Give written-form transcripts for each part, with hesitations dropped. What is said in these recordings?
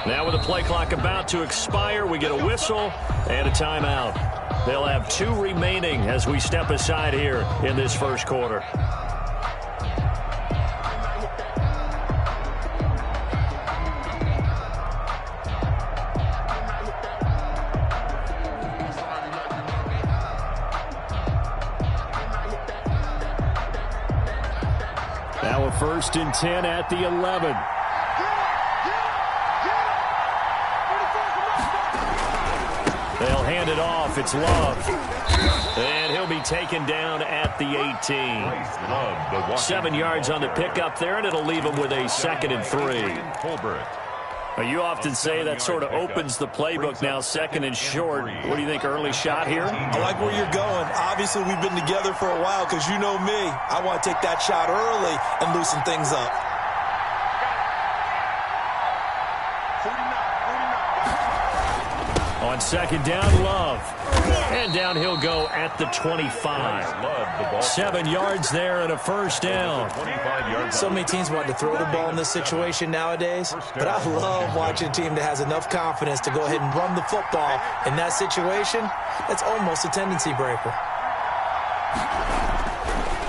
Now with the play clock about to expire, we get a whistle and a timeout. They'll have 2 remaining as we step aside here in this first quarter. Now a 1st and 10 at the 11. They'll hand it off. It's Love. And he'll be taken down at the 18. 7 yards on the pickup there, and it'll leave him with a 2nd and 3. You often say that sort of opens the playbook now, 2nd and short. What do you think, early shot here? I like where you're going. Obviously, we've been together for a while because you know me. I want to take that shot early and loosen things up. On 2nd down, Love. And down he'll go at the 25. 7 yards there and a 1st down. So many teams want to throw the ball in this situation nowadays, but I love watching a team that has enough confidence to go ahead and run the football. In that situation, that's almost a tendency breaker.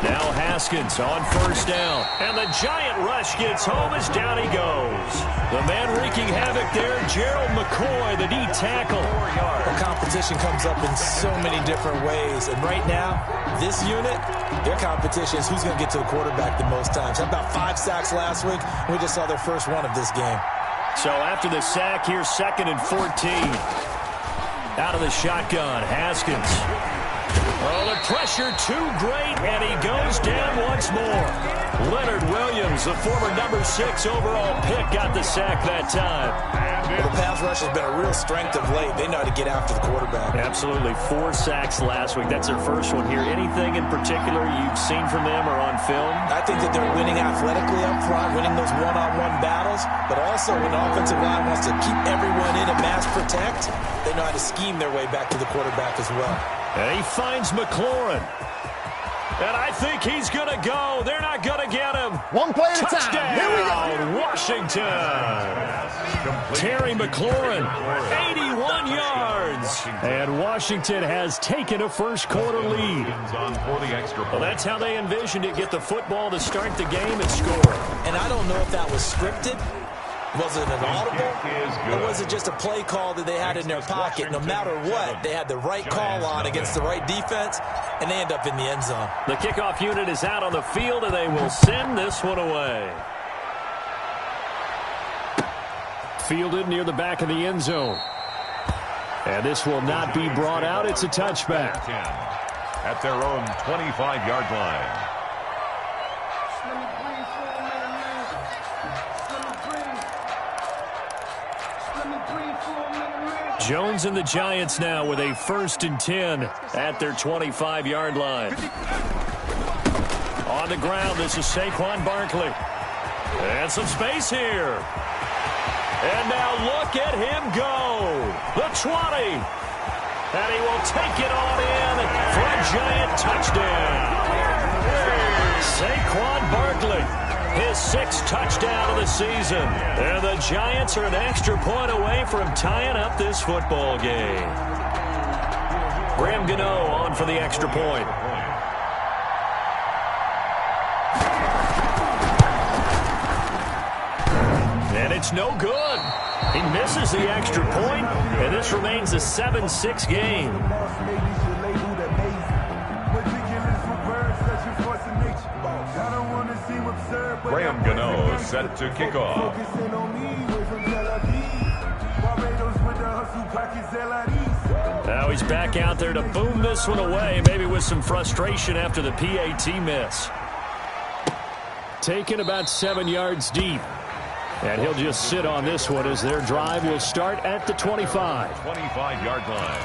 Now Haskins on 1st down. And the giant rush gets home as down he goes. The man wreaking havoc there, Gerald McCoy, the D tackle. The competition comes up in so many different ways. And right now, this unit, their competition is who's going to get to the quarterback the most times. Had about 5 sacks last week. We just saw their first one of this game. So after the sack, here's 2nd and 14. Out of the shotgun, Haskins. Oh, the pressure too great, and he goes down once more. Leonard Williams, the former number 6 overall pick, got the sack that time. Well, the pass rush has been a real strength of late. They know how to get after the quarterback. Absolutely. 4 sacks last week. That's their first one here. Anything in particular you've seen from them or on film? I think that they're winning athletically up front, winning those one-on-one battles, but also when the offensive line wants to keep everyone in and mass protect, they know how to scheme their way back to the quarterback as well. And he finds McLaurin. And I think he's going to go. They're not going to get him. One play at a Touchdown, time. Here we go. Washington. Terry McLaurin, 81 yards. And Washington has taken a first quarter lead. Well, that's how they envisioned it. Get the football to start the game and score. And I don't know if that was scripted. Was it an audible, or was it just a play call that they had in their pocket? No matter what, they had the right call on against the right defense, and they end up in the end zone. The kickoff unit is out on the field, and they will send this one away. Fielded near the back of the end zone. And this will not be brought out. It's a touchback. At their own 25-yard line. Jones and the Giants now with a 1st and 10 at their 25-yard line. On the ground, this is Saquon Barkley. And some space here. And now look at him go. The 20. And he will take it on in for a Giant touchdown. Saquon Barkley. His 6th touchdown of the season. And the Giants are an extra point away from tying up this football game. Graham Gano on for the extra point. And it's no good. He misses the extra point, and this remains a 7-6 game. Graham Gano set to kick off. Now he's back out there to boom this one away, maybe with some frustration after the PAT miss. Taken about 7 yards deep. And he'll just sit on this one as their drive will start at the 25. 25-yard line.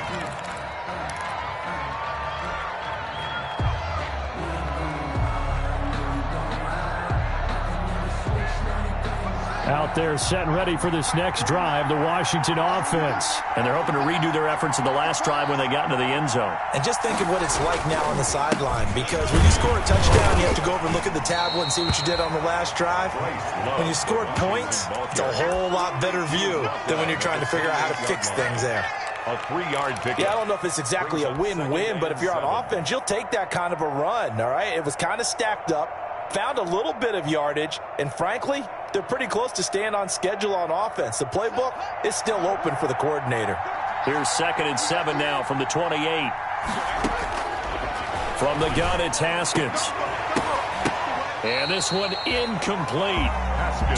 Out there set and ready for this next drive, the Washington offense. And they're hoping to redo their efforts in the last drive when they got into the end zone. And just think of what it's like now on the sideline, because when you score a touchdown, you have to go over and look at the tablet and see what you did on the last drive. When you scored points, it's a whole lot better view than when you're trying to figure out how to fix things there. A 3-yard pickup. Yeah, I don't know if it's exactly a win-win, but if you're on offense, you'll take that kind of a run, all right? It was kind of stacked up, found a little bit of yardage, and frankly, they're pretty close to staying on schedule on offense. The playbook is still open for the coordinator. Here's 2nd and 7 now from the 28. From the gun, it's Haskins. And this one incomplete.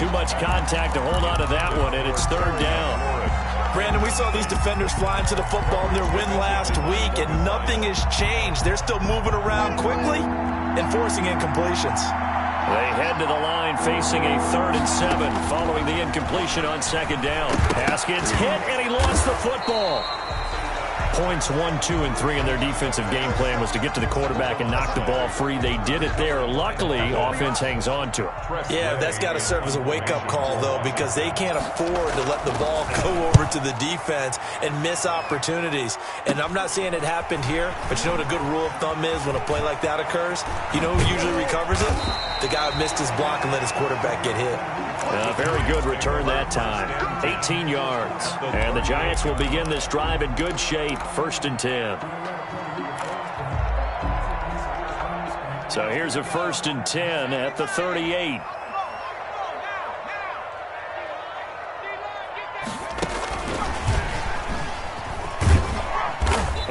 Too much contact to hold on to that one, and it's 3rd down. Brandon, we saw these defenders flying to the football in their win last week, and nothing has changed. They're still moving around quickly and forcing incompletions. They head to the line facing a 3rd and 7 following the incompletion on 2nd down. Haskins hit, and he lost the football. Points 1, 2, and 3 in their defensive game plan was to get to the quarterback and knock the ball free. They did it there. Luckily, offense hangs on to it. Yeah, that's got to serve as a wake-up call, though, because they can't afford to let the ball go over to the defense and miss opportunities. And I'm not saying it happened here, but you know what a good rule of thumb is when a play like that occurs? You know who usually recovers it? The guy who missed his block and let his quarterback get hit. Very good return that time. 18 yards. And the Giants will begin this drive in good shape. 1st and 10. So here's a 1st and 10 at the 38.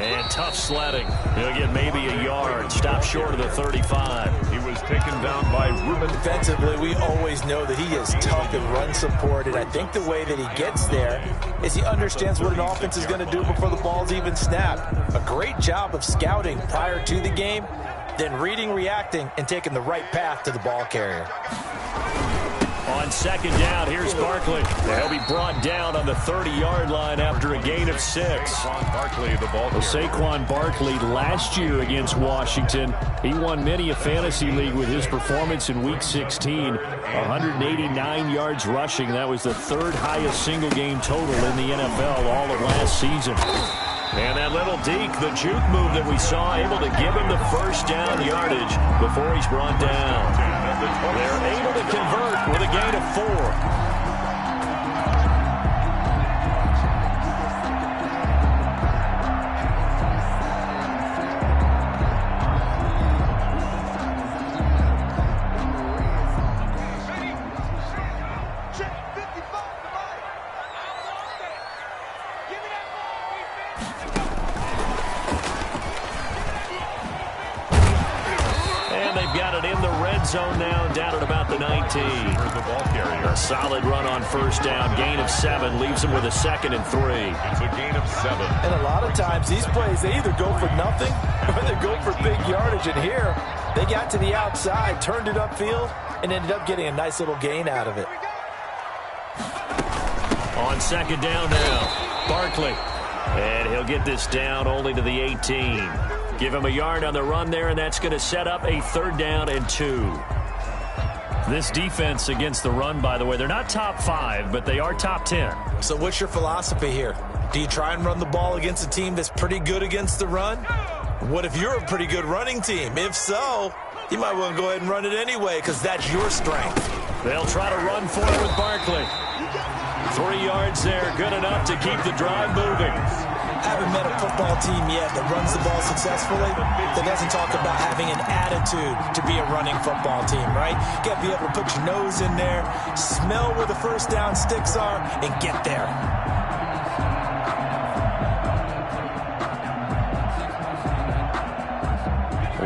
And tough sledding. He'll get maybe a yard. Stop short of the 35. He was taken down by Ruben. Defensively, we always know that he is tough in run support, and I think the way that he gets there is he understands what an offense is going to do before the ball's even snapped. A great job of scouting prior to the game, then reading, reacting, and taking the right path to the ball carrier. On 2nd down, here's Barkley. They'll be brought down on the 30-yard line after a gain of 6. Saquon Barkley last year against Washington, he won many a fantasy league with his performance in Week 16. 189 yards rushing. That was the 3rd highest single-game total in the NFL all of last season. And that little deke, the juke move that we saw, able to give him the 1st down yardage before he's brought down. They're able to convert with a gain of 4. Zone now, down at about the 19. A solid run on 1st down. Gain of 7 leaves him with a 2nd and 3. It's a gain of 7. And a lot of times these plays, they either go for nothing or they go for big yardage. And here, they got to the outside, turned it upfield, and ended up getting a nice little gain out of it. On 2nd down now, Barkley. And he'll get this down only to the 18. Give him a yard on the run there, and that's going to set up a 3rd down and 2. This defense against the run, by the way, they're not top 5, but they are top 10. So what's your philosophy here? Do you try and run the ball against a team that's pretty good against the run? What if you're a pretty good running team? If so, you might want to go ahead and run it anyway because that's your strength. They'll try to run for it with Barkley. 3 yards there, good enough to keep the drive moving. Haven't met a football team yet that runs the ball successfully that doesn't talk about having an attitude to be a running football team, right? You got to be able to put your nose in there, smell where the 1st down sticks are, and get there.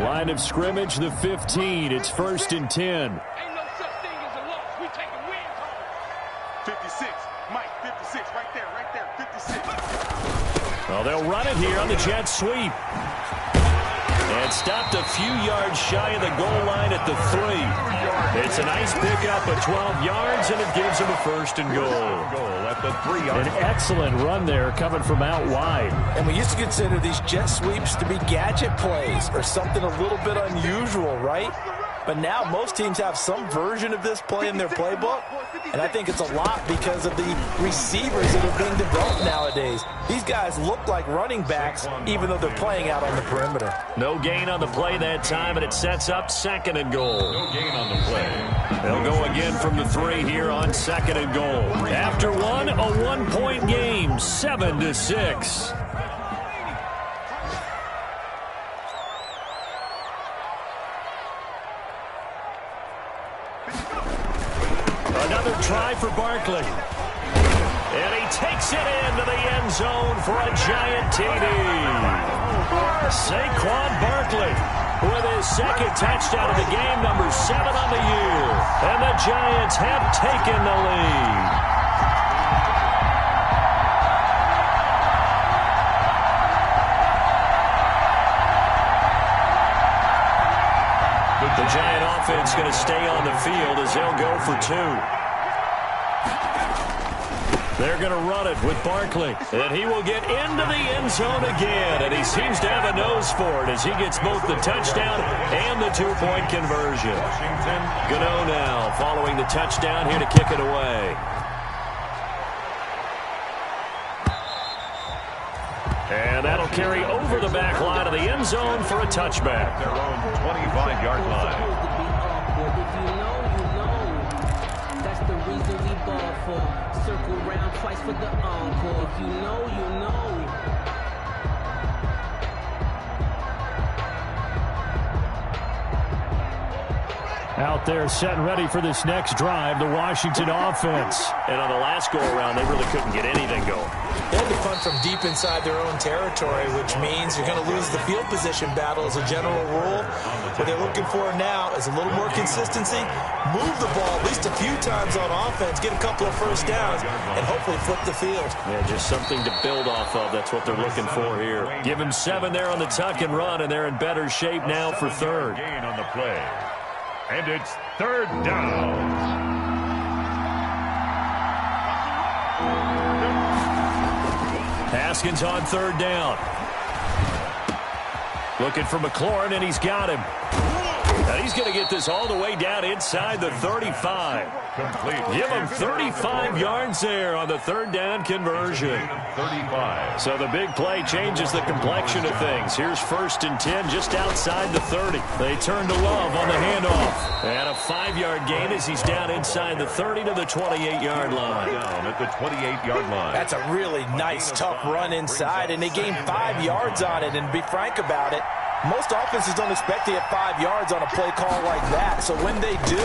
Line of scrimmage, the 15. It's 1st and 10. Ain't no such thing as a loss. We taking wins home. 56. Mike, 56. Right there, 56. Well, they'll run it here on the jet sweep. And stopped a few yards shy of the goal line at the 3. It's a nice pickup of 12 yards, and it gives them a 1st and goal. At the 3-yard line. An excellent run there coming from out wide. And we used to consider these jet sweeps to be gadget plays or something a little bit unusual, right? but now most teams have some version of this play in their playbook, and I think it's a lot because of the receivers that are being developed nowadays. These guys look like running backs, even though they're playing out on the perimeter. No gain on the play that time, and it sets up 2nd and goal. No gain on the play. They'll go again from the 3 here on 2nd and goal. After one, a 1-point game, 7-6. Another try for Barkley. And he takes it into the end zone for a giant TD. Saquon Barkley with his 2nd touchdown of the game, number 7 on the year. And the Giants have taken the lead. The Giant offense going to stay on the field as they'll go for 2. They're going to run it with Barkley. And he will get into the end zone again. And he seems to have a nose for it as he gets both the touchdown and the 2-point conversion. Gano now following the touchdown here to kick it away. And that'll carry over the back line of the end zone for a touchback. Their own 25-yard line. If you know, you know. That's the reason we ball for. Circle round twice for the encore. If you know, you know. Out there set and ready for this next drive, the Washington offense. And on the last go-around, they really couldn't get anything going. They had to punt from deep inside their own territory, which means you're going to lose the field position battle as a general rule. What they're looking for now is a little more consistency, move the ball at least a few times on offense, get a couple of first downs, and hopefully flip the field. Yeah, just something to build off of. That's what they're looking for here. Give them 7 there on the tuck and run, and they're in better shape now for 3rd. Gain on the play. And it's 3rd down. Haskins on 3rd down. Looking for McLaurin, and he's got him. And he's going to get this all the way down inside the 35. Complete. Give him 35 yards there on the 3rd down conversion. 35. So the big play changes the complexion of things. Here's 1st and 10 just outside the 30. They turn to Love on the handoff. And a 5-yard gain as he's down inside the 30 to the 28-yard line. Down at the 28-yard line. That's a really nice, tough run inside, and they gained 5 yards on it. And to be frank about it, most offenses don't expect to get 5 yards on a play call like that. So when they do,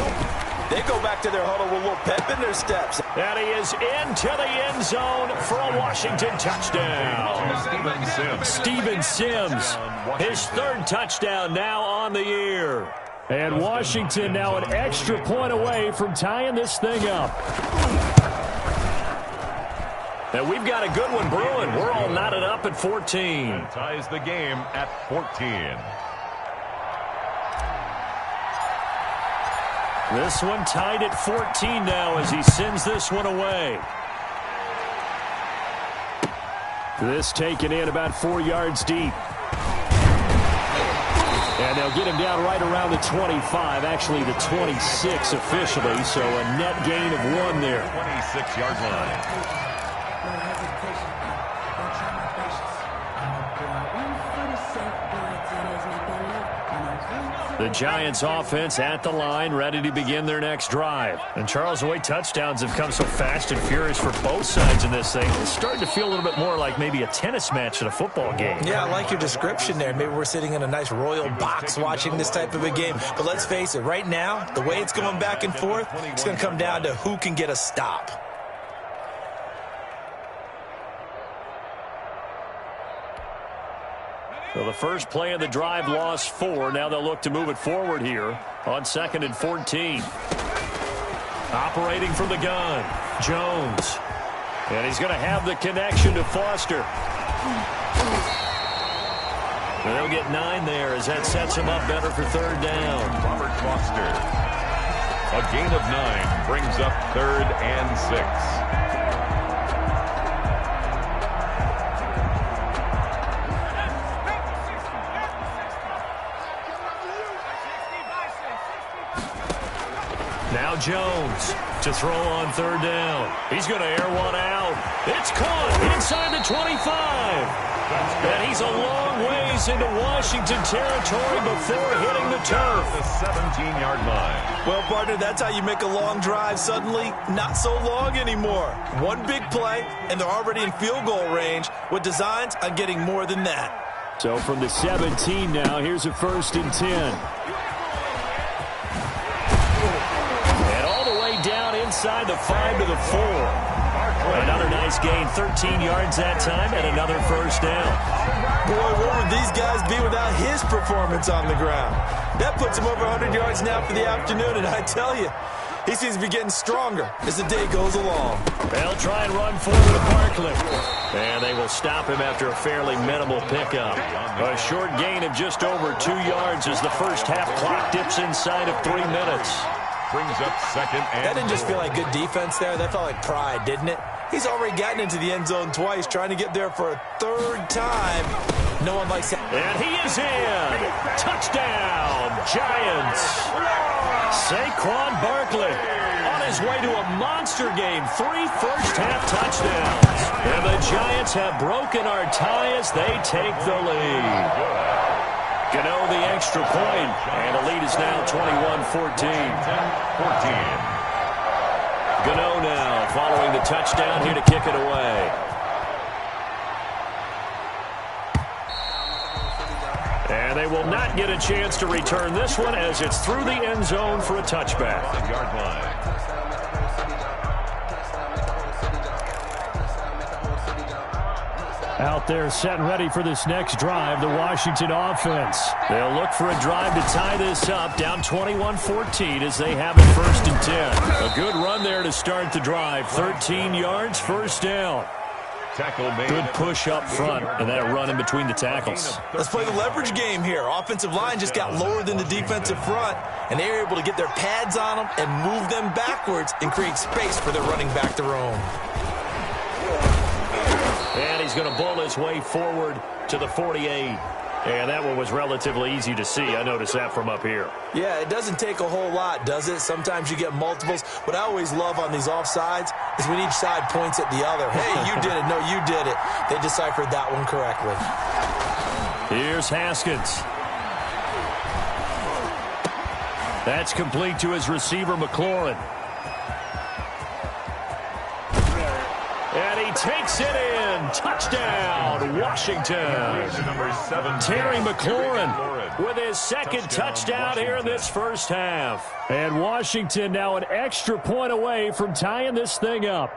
they go back to their huddle with a little pep in their steps. And he is into the end zone for a Washington touchdown. Steven Sims, his 3rd touchdown now on the year. And Washington now an extra point away from tying this thing up. And we've got a good one brewing. We're all knotted up at 14. And ties the game at 14. This one tied at 14 now as he sends this one away. This taken in about 4 yards deep. And they'll get him down right around the 25, actually the 26 officially, so a net gain of 1 there. 26-yard line. The Giants offense at the line, ready to begin their next drive. And Charles, the way touchdowns have come so fast and furious for both sides in this thing, it's starting to feel a little bit more like maybe a tennis match at a football game. Yeah, I like your description there. Maybe we're sitting in a nice royal box watching this type of a game. But let's face it, right now, the way it's going back and forth, it's going to come down to who can get a stop. So the first play of the drive lost 4. Now they'll look to move it forward here on 2nd and 14. Operating from the gun, Jones. And he's going to have the connection to Foster. And they'll get 9 there as that sets him up better for 3rd down. Robert Foster. A gain of 9 brings up 3rd and 6. Now Jones to throw on third down. He's going to air one out. It's caught inside the 25. And he's a long ways into Washington territory before hitting the turf. The 17-yard line. Well, partner, that's how you make a long drive suddenly not so long anymore. One big play, and they're already in field goal range with designs on getting more than that. So from the 17 now, here's a 1st and 10. And all the way down inside the 5 to the 4. Another nice gain, 13 yards that time, and another 1st down. Boy, what would these guys be without his performance on the ground? That puts him over 100 yards now for the afternoon, and I tell you, he seems to be getting stronger as the day goes along. They'll try and run forward to Barkley. And they will stop him after a fairly minimal pickup. A short gain of just over 2 yards as the first half clock dips inside of 3 minutes. Brings up 2nd and That didn't just feel like good defense there. That felt like pride, didn't it? He's already gotten into the end zone twice, trying to get there for a 3rd time. No one likes that. And he is in. Touchdown, Giants. Saquon Barkley on his way to a monster game. 3 first-half touchdowns. And the Giants have broken our tie as they take the lead. Gano the extra point, and the lead is now 21-14. 14. Gano now following the touchdown here to kick it away. And they will not get a chance to return this one as it's through the end zone for a touchback. 5-yard line. Out there set and ready for this next drive, the Washington offense. They'll look for a drive to tie this up, down 21-14 as they have it 1st and 10. A good run there to start the drive. 13 yards, 1st down. Tackle made. Good push up front, and that run in between the tackles. Let's play the leverage game here. Offensive line just got lower than the defensive front, and they were able to get their pads on them and move them backwards and create space for their running back to roam. And he's going to bull his way forward to the 48. And that one was relatively easy to see. I noticed that from up here. Yeah, it doesn't take a whole lot, does it? Sometimes you get multiples. What I always love on these offsides is when each side points at the other. Hey, you did it. No, you did it. They deciphered that one correctly. Here's Haskins. That's complete to his receiver, McLaurin. And he takes it in. Touchdown, Washington. Terry McLaurin with his 2nd touchdown here in this first half. And Washington now an extra point away from tying this thing up.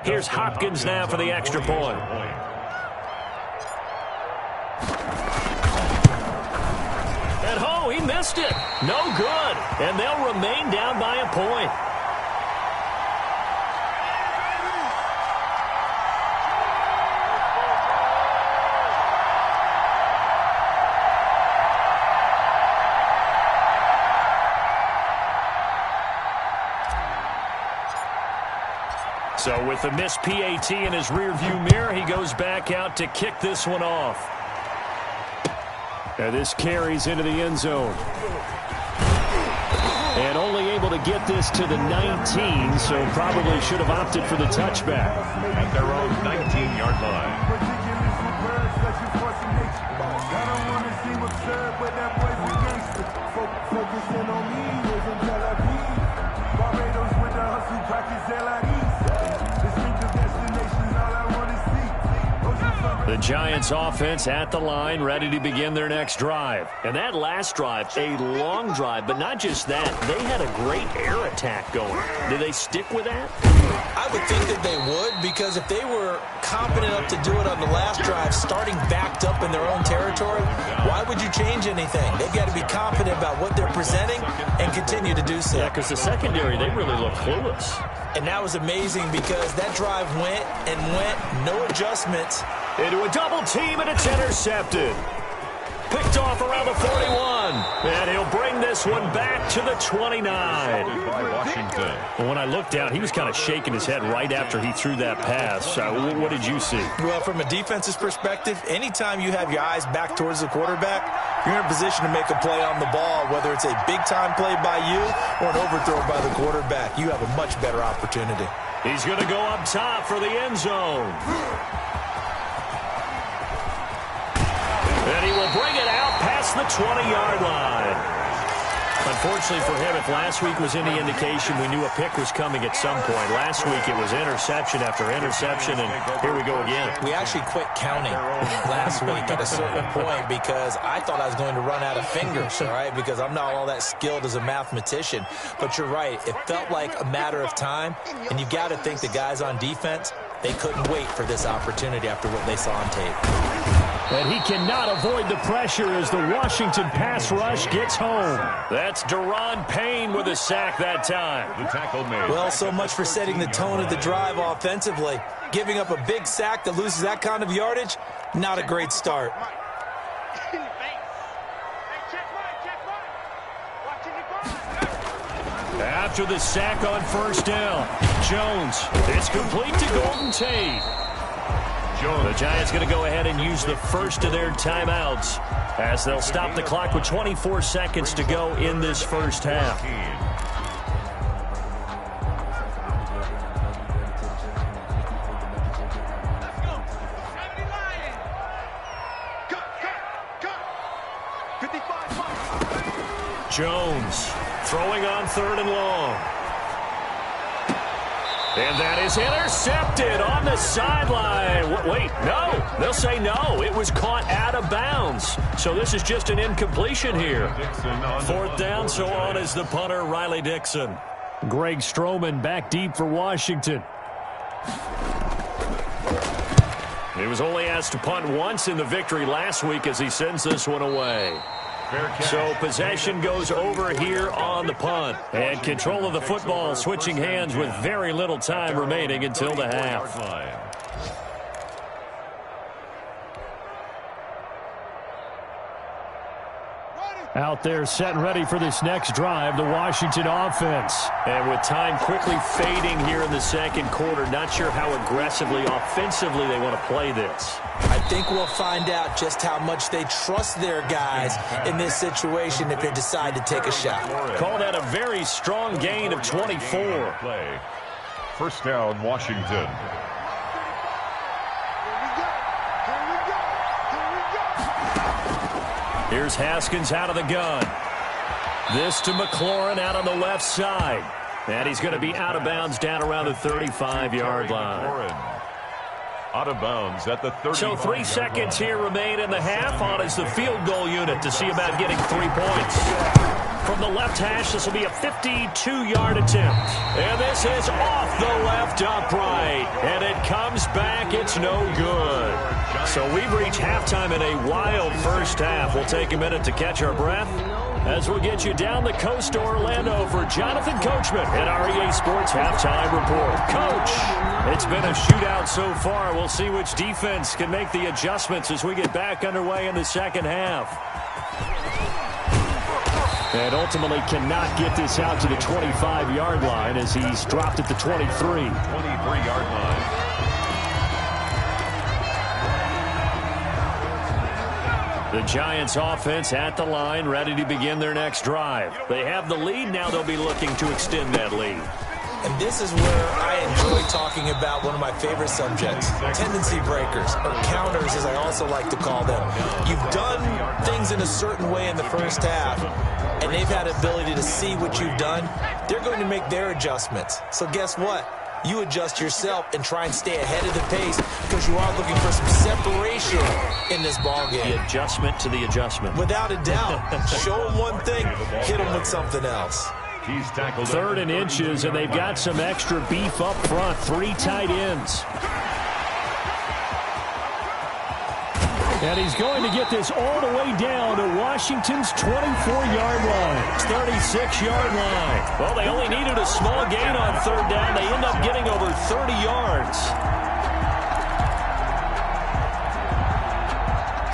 Here's Hopkins now for the extra point. And oh, he missed it. No good. And they'll remain down by a point. So with the missed PAT in his rearview mirror, he goes back out to kick this one off. And this carries into the end zone. And only able to get this to the 19, so probably should have opted for the touchback. At their own 19-yard line. The Giants offense at the line, ready to begin their next drive. And that last drive, a long drive, but not just that. They had a great air attack going. Do they stick with that? I would think that they would, because if they were confident enough to do it on the last drive, starting backed up in their own territory, why would you change anything? They've got to be confident about what they're presenting and continue to do so. Yeah, because the secondary, they really look clueless. And that was amazing because that drive went and went, no adjustments. Into a double team, and it's intercepted. Picked off around the 41. And he'll bring this this one back to the 29. By Washington. Well, when I looked down, he was kind of shaking his head right after he threw that pass. What did you see? Well, from a defense's perspective, anytime you have your eyes back towards the quarterback, you're in a position to make a play on the ball, whether it's a big-time play by you or an overthrow by the quarterback. You have a much better opportunity. He's going to go up top for the end zone. And he will bring it out past the 20-yard line. Unfortunately for him, if last week was any indication, we knew a pick was coming at some point. Last week it was interception after interception, and here we go again. We actually quit counting last week at a certain point because I thought I was going to run out of fingers, all right, because I'm not all that skilled as a mathematician. But you're right. It felt like a matter of time, and you've got to think the guys on defense, they couldn't wait for this opportunity after what they saw on tape. And he cannot avoid the pressure as the Washington pass rush gets home. That's Deron Payne with a sack that time. The tackle made. Well, so much for setting the tone of the drive offensively. Giving up a big sack that loses that kind of yardage, not a great start. After the sack on first down, Jones. It's complete to Golden Tate. The Giants going to go ahead and use the first of their timeouts as they'll stop the clock with 24 seconds to go in this first half. Jones throwing on 3rd and long. And that is intercepted on the sideline. Wait, no. They'll say no. It was caught out of bounds. So this is just an incompletion here. 4th down, so on is the punter, Riley Dixon. Greg Stroman back deep for Washington. He was only asked to punt once in the victory last week as he sends this one away. So possession goes over here on the punt. And control of the football switching hands with very little time remaining until the half. Out there set and ready for this next drive, the Washington offense. And with time quickly fading here in the second quarter, not sure how aggressively, offensively they want to play this. I think we'll find out just how much they trust their guys in this situation if they decide to take a shot. Call that a very strong gain of 24. Play. First down, Washington. Here's Haskins out of the gun. This to McLaurin out on the left side. And he's going to be out of bounds down around the 35-yard line. Out of bounds at the 30. So 3 seconds here remain in the half. On is the field goal unit to see about getting 3 points. From the left hash, this will be a 52-yard attempt. And this is off the left upright. And it comes back. It's no good. So we've reached halftime in a wild first half. We'll take a minute to catch our breath as we'll get you down the coast to Orlando for Jonathan Coachman and our EA Sports Halftime Report. Coach, it's been a shootout so far. We'll see which defense can make the adjustments as we get back underway in the second half. And ultimately cannot get this out to the 25-yard line as he's dropped at the 23. 23-yard line. The Giants offense at the line, ready to begin their next drive. They have the lead. Now they'll be looking to extend that lead. And this is where I enjoy talking about one of my favorite subjects, tendency breakers, or counters as I also like to call them. You've done things in a certain way in the first half, and they've had ability to see what you've done. They're going to make their adjustments. So guess what? You adjust yourself and try and stay ahead of the pace because you are looking for some separation in this ballgame. The adjustment to the adjustment. Without a doubt. Show them one thing, hit them with something else. He's tackled 3rd and inches, and they've got some extra beef up front. 3 tight ends. And he's going to get this all the way down to Washington's 24-yard line. 36-yard line. Well, they only needed a small gain on 3rd down. They end up getting over 30 yards.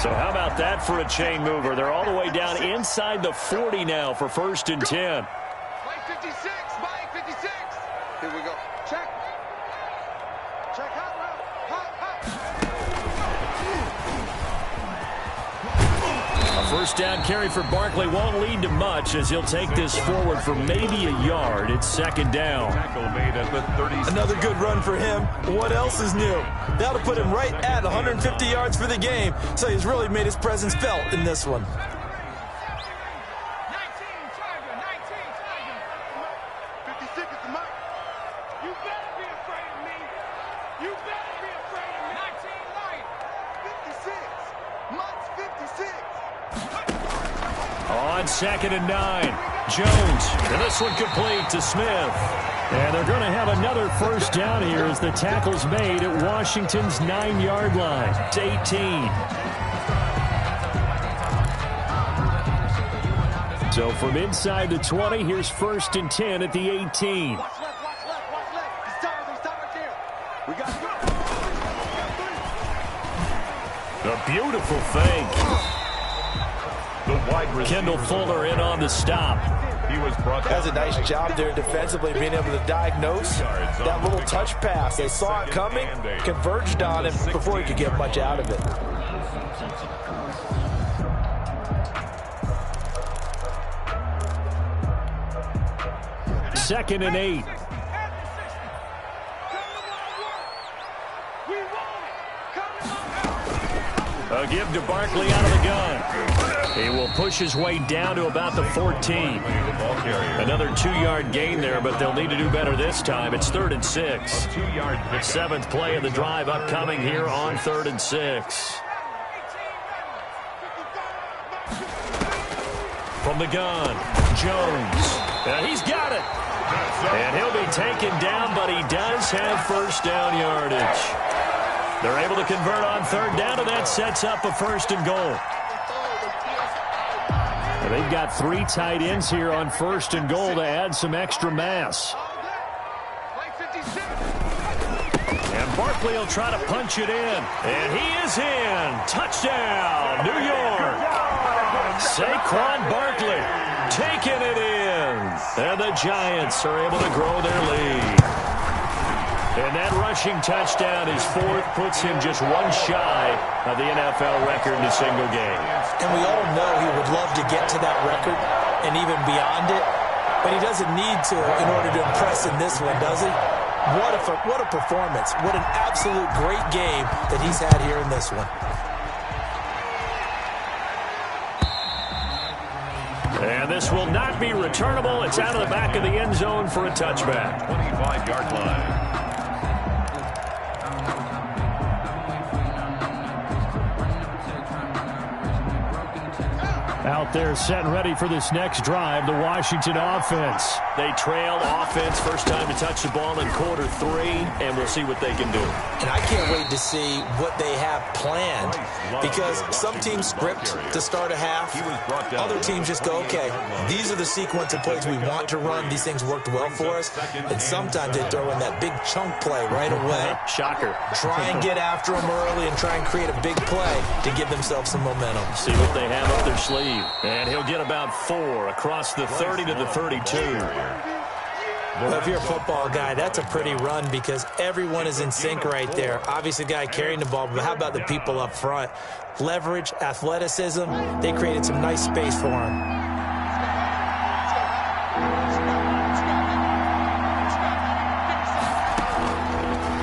So how about that for a chain mover? They're all the way down inside inside the 40 now for 1st and 10. Mike 56, Mike 56. Here we go. Check. Check hot route. Hot. A first down carry for Barkley won't lead to much as he'll take this forward for maybe a yard. It's 2nd down. Tackle made at the 30. Another good run for him. What else is new? That'll put him right at 150 yards for the game, so he's really made his presence felt in this one. 19 Tiger, 19 Tiger. 56 is the Mike. You better be afraid of me. You better be afraid of me. 19 Light. 56. Mike's 56. On 2nd and 9, Jones. And this one complete to Smith. And they're going to have another first down here as the tackle's made at Washington's 9-yard line. It's 18. So from inside the 20, here's 1st and 10 at the 18. Watch left, watch left. He's time right there. We got A beautiful fake. The wide receiver. Kendall Fuller in on the stop. He was brought down. Does a nice job there defensively, being able to diagnose that little touch pass. They saw it coming, converged on him before he could get much out of it. 2nd and 8. A give to Barkley out of the gun. He will push his way down to about the 14. Another 2-yard gain there, but they'll need to do better this time. It's 3rd and 6. 7th play of the drive upcoming here on 3rd and 6. From the gun, Jones. And he's got it. And he'll be taken down, but he does have first down yardage. They're able to convert on 3rd down, and that sets up a 1st and goal. And they've got 3 tight ends here on 1st and goal to add some extra mass. And Barkley will try to punch it in. And he is in. Touchdown, New York. Saquon Barkley taking it in. And the Giants are able to grow their lead. And that rushing touchdown is 4th, puts him just one shy of the NFL record in a single game. And we all know he would love to get to that record and even beyond it, but he doesn't need to in order to impress in this one, does he? What a performance. What an absolute great game that he's had here in this one. And this will not be returnable. It's out of the back of the end zone for a touchback. 25-yard line. Out there set and ready for this next drive, the Washington offense. They trail offense, first time to touch the ball in quarter 3, and we'll see what they can do. And I can't wait to see what they have planned, because some teams script to start a half. Other teams just go, okay, these are the sequence of plays we want to run. These things worked well for us. And sometimes they throw in that big chunk play right away. Shocker. Try and get after them early and try and create a big play to give themselves some momentum. See what they have up their sleeve. And he'll get about 4 across the 30 to the 32. Well, if you're a football guy, that's a pretty run because everyone is in sync right there. Obviously, the guy carrying the ball, but how about the people up front? Leverage, athleticism, they created some nice space for him.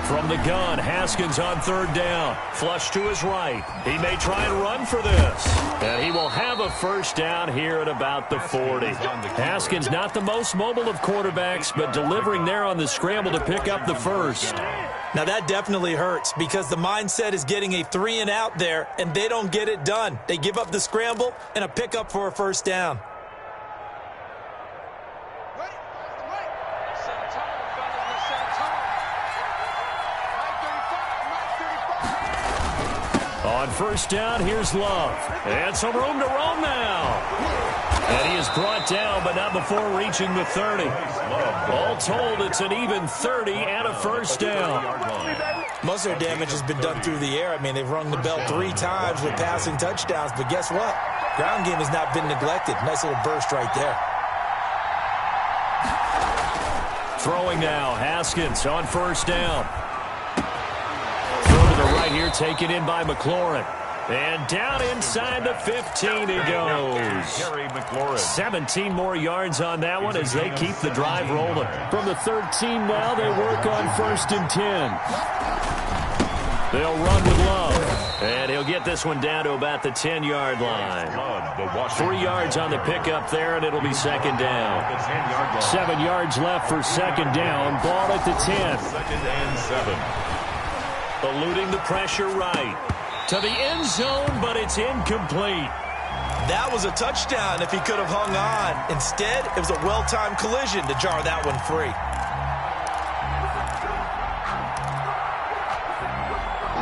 From the gun, Haskins on 3rd down. Flush to his right. He may try and run for this. And he will have a first down here at about the 40. Haskins not the most mobile of quarterbacks, but delivering there on the scramble to pick up the first. Now that definitely hurts because the mindset is getting a 3 and out there, and they don't get it done. They give up the scramble and a pickup for a first down. On first down, here's Love. And some room to roam now. And he is brought down, but not before reaching the 30. All told, it's an even 30 and a first down. Most of their damage has been done through the air. I mean, they've rung the bell 3 times with passing touchdowns, but guess what? Ground game has not been neglected. Nice little burst right there. Throwing now, Haskins on first down. Throw to the right here, taken in by McLaurin. And down inside the 15 he goes. 17 more yards on that one as they keep the drive rolling. From the 13 now, they work on 1st and 10. They'll run with Love. And he'll get this one down to about the 10-yard line. 3 yards on the pickup there, and it'll be 2nd down. 7 yards left for 2nd down. Ball at the 10. 2nd and 7. Eluding the pressure right. To the end zone, but it's incomplete. That was a touchdown if he could have hung on. Instead, it was a well-timed collision to jar that one free.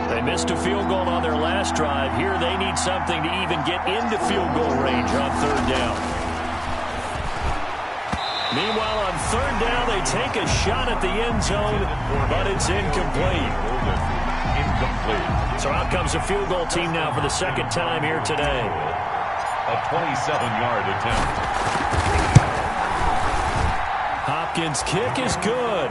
They missed a field goal on their last drive. Here they need something to even get into field goal range on 3rd down. Meanwhile, on 3rd down, they take a shot at the end zone, but it's incomplete. So out comes a field goal team now for the 2nd time here today. A 27-yard attempt. Hopkins' kick is good.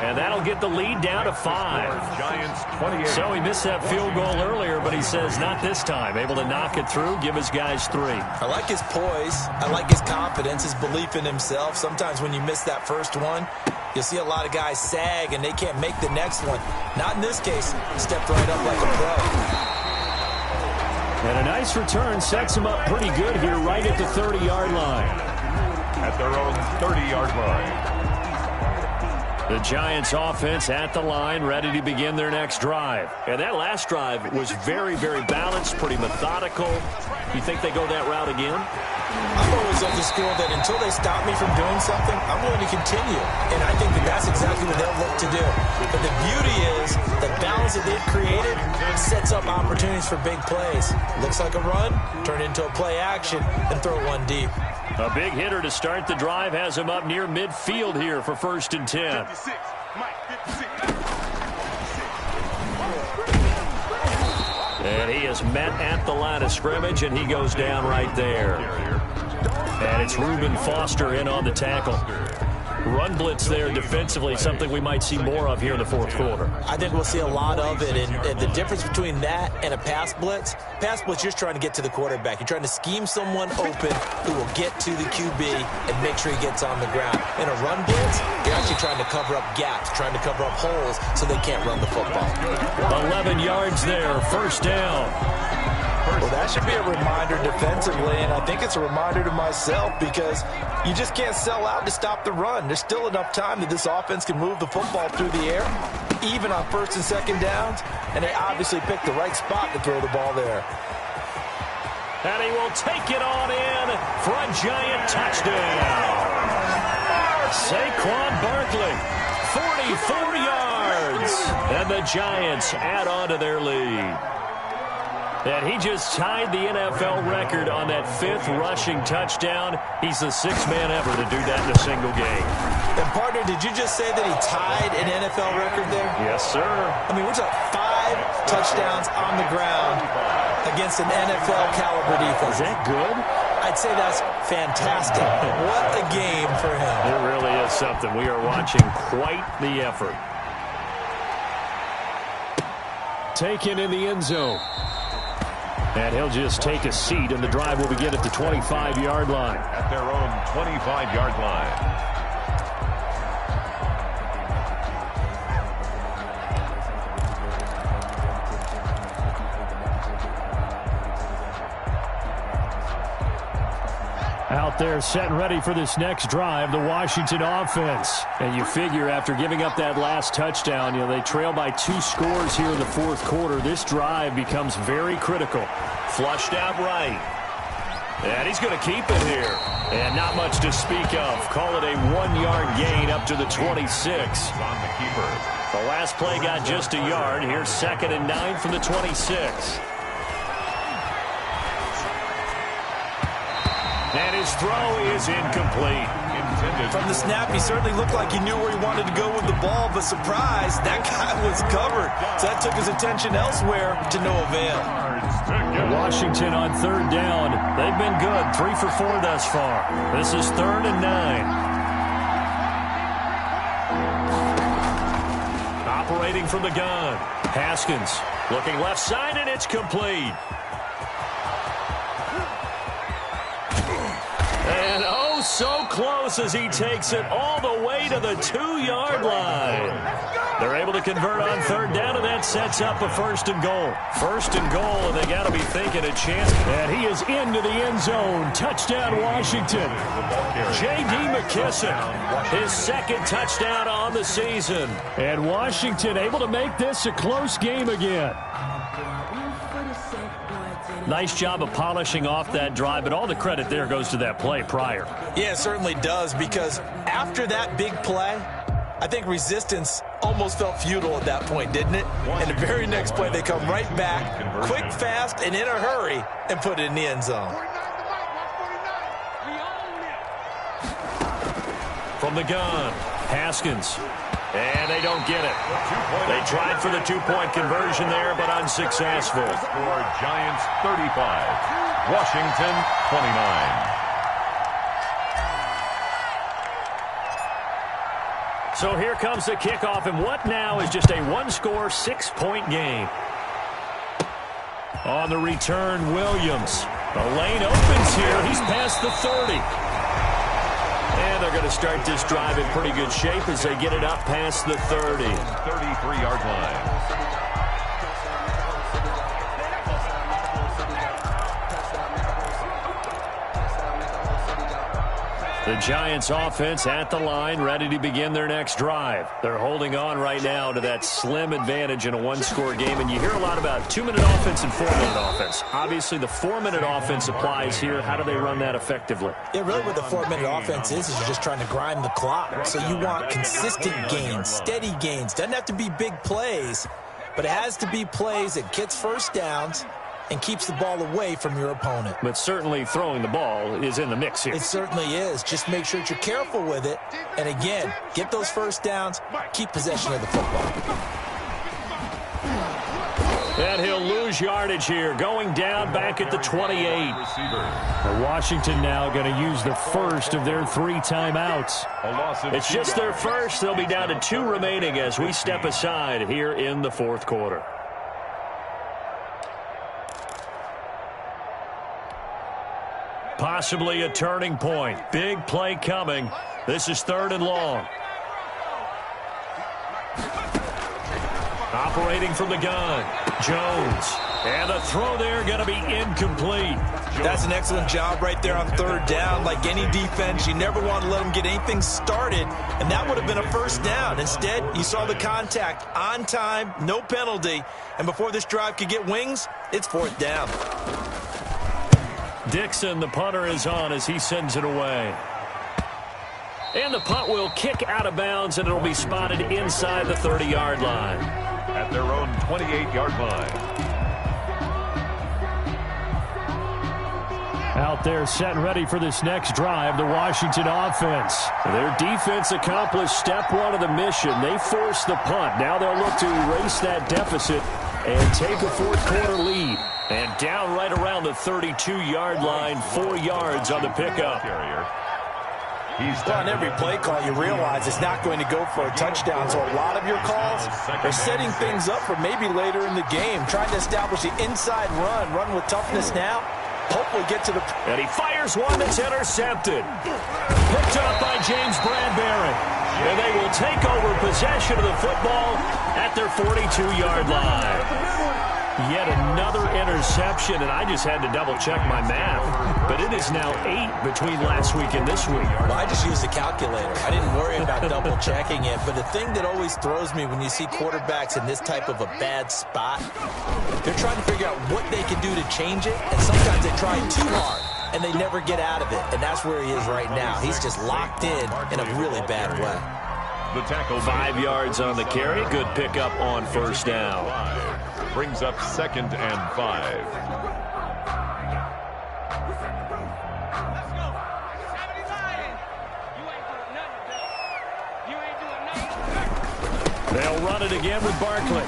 And that'll get the lead down to 5. Giants 28. So he missed that field goal earlier, but he says not this time. Able to knock it through, give his guys 3. I like his poise. I like his confidence, his belief in himself. Sometimes when you miss that first one, you'll see a lot of guys sag and they can't make the next one. Not in this case. Stepped right up like a pro. And a nice return sets him up pretty good here right at the 30-yard line. At their own 30-yard line. The Giants offense at the line, ready to begin their next drive. And that last drive was very, very balanced, pretty methodical. You think they go that route again? I'm always of the school that until they stop me from doing something, I'm going to continue. And I think that that's exactly what they'll look to do. But the beauty is the balance that they've created sets up opportunities for big plays. Looks like a run, turn into a play action, and throw one deep. A big hitter to start the drive has him up near midfield here for 1st and 10. 56. Mike, 56. And he is met at the line of scrimmage, and he goes down right there. And it's Reuben Foster in on the tackle. Run blitz there defensively, something we might see more of here in the 4th quarter. I think we'll see a lot of it, and the difference between that and a pass blitz, you're just trying to get to the quarterback. You're trying to scheme someone open who will get to the QB and make sure he gets on the ground. In a run blitz, you're actually trying to cover up gaps, trying to cover up holes so they can't run the football. 11 yards there, 1st down. Well, that should be a reminder defensively, and I think it's a reminder to myself because you just can't sell out to stop the run. There's still enough time that this offense can move the football through the air, even on 1st and 2nd downs, and they obviously picked the right spot to throw the ball there. And he will take it on in for a Giant touchdown. Saquon Barkley, 44 yards, and the Giants add on to their lead. And he just tied the NFL record on that 5th rushing touchdown. He's the 6th man ever to do that in a single game. And, partner, did you just say that he tied an NFL record there? Yes, sir. I mean, we're talking 5 touchdowns on the ground against an NFL-caliber defense. Is that good? I'd say that's fantastic. What a game for him. It really is something. We are watching quite the effort. Taken in the end zone. And he'll just take a seat, and the drive will begin at the 25-yard line. At their own 25-yard line. Out there set and ready for this next drive, the Washington offense. And you figure after giving up that last touchdown, they trail by 2 scores here in the 4th quarter. This drive becomes very critical. Flushed out right. And he's going to keep it here. And not much to speak of. Call it a 1-yard gain up to the 26. On the keeper. The last play got just a yard. Here's 2nd and 9 from the 26. And his throw is incomplete. From the snap, he certainly looked like he knew where he wanted to go with the ball, but surprise, that guy was covered. So that took his attention elsewhere to no avail. Washington on third down. They've been good, 3 for 4 thus far. This is 3rd and 9. Operating from the gun. Haskins looking left side, and it's complete. And oh, so close as he takes it all the way to the 2-yard line. They're able to convert on third down, and that sets up a 1st and goal. 1st and goal, and they got to be thinking a chance. And he is into the end zone. Touchdown, Washington. J.D. McKissick, his 2nd touchdown on the season. And Washington able to make this a close game again. Nice job of polishing off that drive, but all the credit there goes to that play prior. Yeah, it certainly does, because after that big play, I think resistance almost felt futile at that point, didn't it? And the very next play, they come right back, quick, fast, and in a hurry, and put it in the end zone. From the gun, Haskins. And they don't get it. They tried for the 2-point conversion there, but unsuccessful. Score Giants 35, Washington 29. So here comes the kickoff, and what now is just a 1-score, 6-point game. On the return, Williams. The lane opens here. He's past the 30. And they're going to start this drive in pretty good shape as they get it up past the 30. 33-yard line. The Giants offense at the line, ready to begin their next drive. They're holding on right now to that slim advantage in a 1-score game, and you hear a lot about 2-minute offense and 4-minute offense. Obviously, the 4-minute offense applies here. How do they run that effectively? Yeah, really what the 4-minute offense is you're just trying to grind the clock. So you want consistent gains, steady gains. Doesn't have to be big plays, but it has to be plays that gets first downs and keeps the ball away from your opponent. But certainly throwing the ball is in the mix here. It certainly is. Just make sure that you're careful with it. And again, get those first downs, keep possession of the football. And he'll lose yardage here, going down back at the 28. Washington now going to use the first of their 3 timeouts. It's just their first. They'll be down to 2 remaining as we step aside here in the 4th quarter. Possibly a turning point. Big play coming. This is 3rd and long. Operating from the gun, Jones. And the throw there going to be incomplete. That's an excellent job right there on 3rd down. Like any defense, you never want to let them get anything started, and that would have been a first down. Instead, you saw the contact on time, no penalty, and before this drive could get wings, it's 4th down. Dixon, the punter, is on as he sends it away. And the punt will kick out of bounds, and it'll be spotted inside the 30-yard line. At their own 28-yard line. Out there set and ready for this next drive, the Washington offense. Their defense accomplished step 1 of the mission. They forced the punt. Now they'll look to erase that deficit and take a 4th quarter lead. And down right around the 32-yard line, 4 yards on the pickup. Well, on every play call, you realize it's not going to go for a touchdown. So a lot of your calls are setting things up for maybe later in the game, trying to establish the inside run with toughness now. Hopefully get to the... And he fires one that's intercepted. Picked up by James Bradbury. And they will take over possession of the football at their 42-yard line. Yet another interception, and I just had to double-check my math. But it is now 8 between last week and this week. Well, I just used a calculator. I didn't worry about double-checking it. But the thing that always throws me when you see quarterbacks in this type of a bad spot, they're trying to figure out what they can do to change it, and sometimes they try too hard, and they never get out of it. And that's where he is right now. He's just locked in a really bad way. The tackle 5 yards on the carry. Good pickup on 1st down. Brings up 2nd and 5. They'll run it again with Barkley.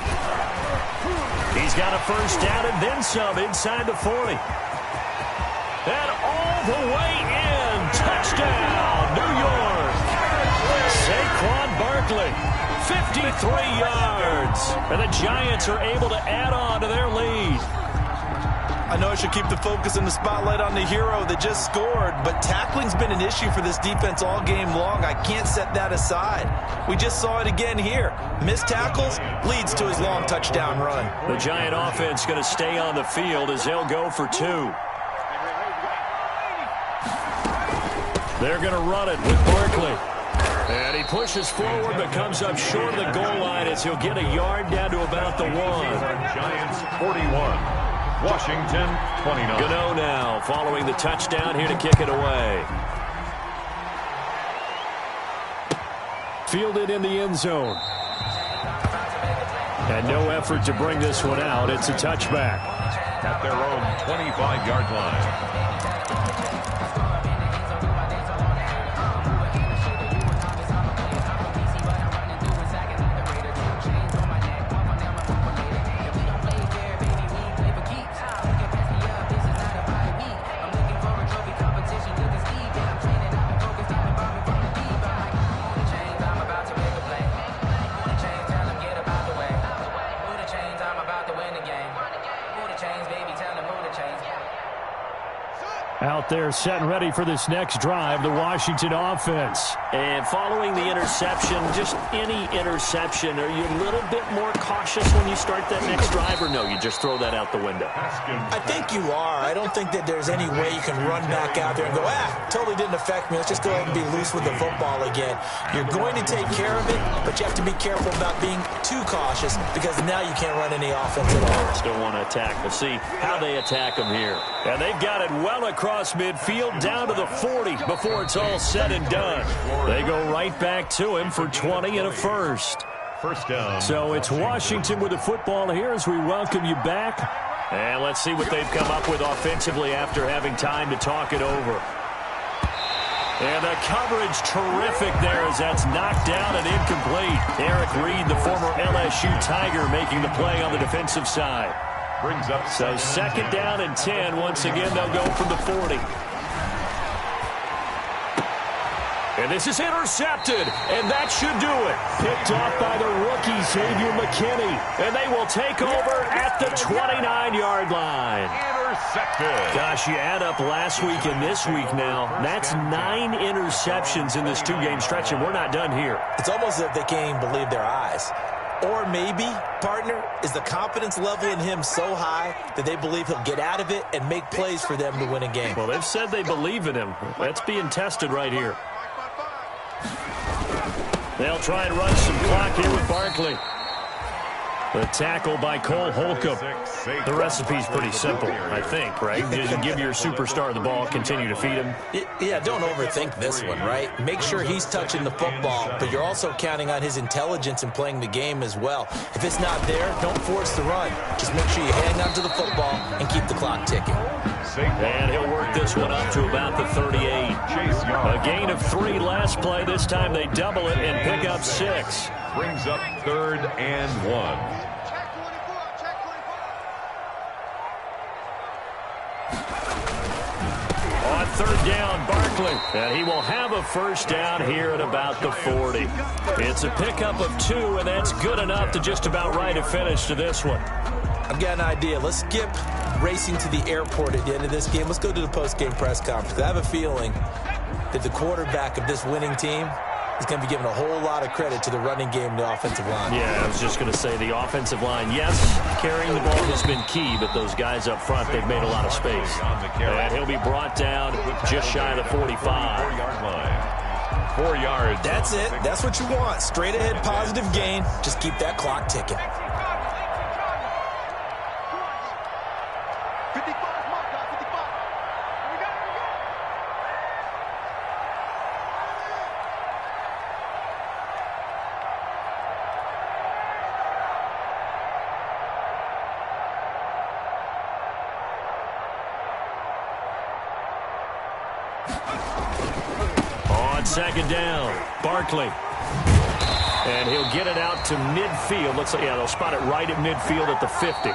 He's got a first down and then some inside the 40. And all the way in. Touchdown, New York. Saquon Barkley, 53 yards. And the Giants are able to add on to their lead. I know I should keep the focus and the spotlight on the hero that just scored, but tackling's been an issue for this defense all game long. I can't set that aside. We just saw it again here. Missed tackles leads to his long touchdown run. The Giant offense going to stay on the field as they'll go for 2. They're going to run it with Barkley. And he pushes forward but comes up short of the goal line as he'll get a yard down to about the 1. Giants 41. Washington 29. Gano now following the touchdown here to kick it away. Fielded in the end zone. And no effort to bring this one out. It's a touchback. At their own 25-yard line. Out there set and ready for this next drive, the Washington offense. And following the interception, just any interception, are you a little bit more cautious when you start that next drive, or no, you just throw that out the window? I think you are. I don't think that there's any way you can run back out there and go, totally didn't affect me. Let's just go ahead and be loose with the football again. You're going to take care of it, but you have to be careful about being too cautious because now you can't run any offense at all. Still want to attack. We'll see how they attack them here. And they've got it well across midfield down to the 40 before it's all said and done. They go right back to him for 20 and a first. First down. So it's Washington with the football here as we welcome you back. And let's see what they've come up with offensively after having time to talk it over. And the coverage terrific there as that's knocked down and incomplete. Eric Reed, the former LSU Tiger, making the play on the defensive side. Brings up so second down and 10. Once again, they'll go from the 40. And this is intercepted, and that should do it. Picked off by the rookie, Xavier McKinney. And they will take over at the 29-yard line. Intercepted. Gosh, you add up last week and this week now. That's 9 interceptions in this 2-game stretch, and we're not done here. It's almost as if they can't even believe their eyes. Or maybe, partner, is the confidence level in him so high that they believe he'll get out of it and make plays for them to win a game. Well, they've said they believe in him. That's being tested right here. They'll try and run some clock here with Barkley. The tackle by Cole Holcomb. The recipe's pretty simple, I think, right? Just give your superstar the ball, continue to feed him. Yeah, don't overthink this one, right? Make sure he's touching the football, but you're also counting on his intelligence in playing the game as well. If it's not there, don't force the run. Just make sure you hang on to the football and keep the clock ticking. And he'll work this one up to about the 38. A gain of 3 last play. This time they double it and pick up 6. Brings up 3rd and 1. On 3rd down, Barkley. And he will have a first down here at about the 40. It's a pickup of 2, and that's good enough to just about write a finish to this one. I've got an idea. Let's skip racing to the airport at the end of this game. Let's go to the post-game press conference. I have a feeling that the quarterback of this winning team is going to be given a whole lot of credit to the running game and the offensive line. Yeah, I was just going to say the offensive line, yes, carrying the ball has been key, but those guys up front, they've made a lot of space. And he'll be brought down just shy of the 45. 4-yard line. 4 yards. That's it. That's what you want. Straight ahead, positive gain. Just keep that clock ticking. On 2nd down, Barkley. And he'll get it out to midfield. Looks like, yeah, they'll spot it right at midfield at the 50.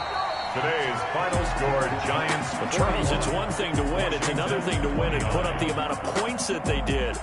Today's final score, Giants. Well, Charles, it's one thing to win. It's another thing to win and put up the amount of points that they did.